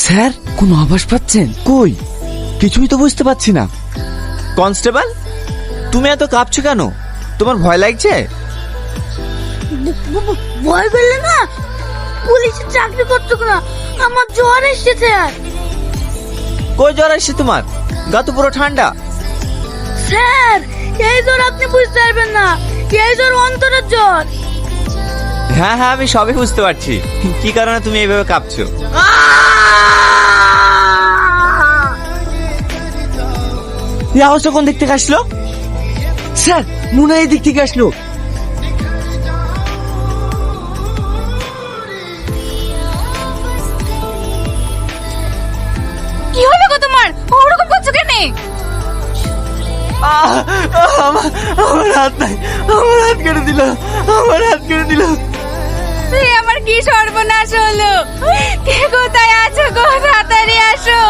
Sir কোনো আভাস পাচ্ছেন? কই কিছুই তো বুঝতে পারছি না। কনস্টেবল, তুমি এত কাঁপছো কেন? তোমার ভয় লাগছে? ভয় পেলে না, পুলিশের চাকরি করছো না, আমার জ্বর এসেছে। কই জ্বর আসছে তোমার? গা তো পুরো ঠান্ডা। স্যার, এই জ্বর আপনি বুঝতে পারবেন না, এই জ্বর অন্তরের জ্বর। হ্যাঁ হ্যাঁ, আমি সবই বুঝতে পারছি কি কারণে তুমি এইভাবে কাঁপছো। এই আওয়াজটা কোন দিক থেকে আসলো? স্যার মনে হয় এই দিক থেকে আসলো। কি হলো গো তোমার? ওরকম করছো কেন? আমার হাত নাই, আমার হাত কেটে দিল, আমার হাত কেটে দিল। আমার কি সর্বনাশ হলো? কে কোথায় আছো গো? তাড়াতাড়ি আসো।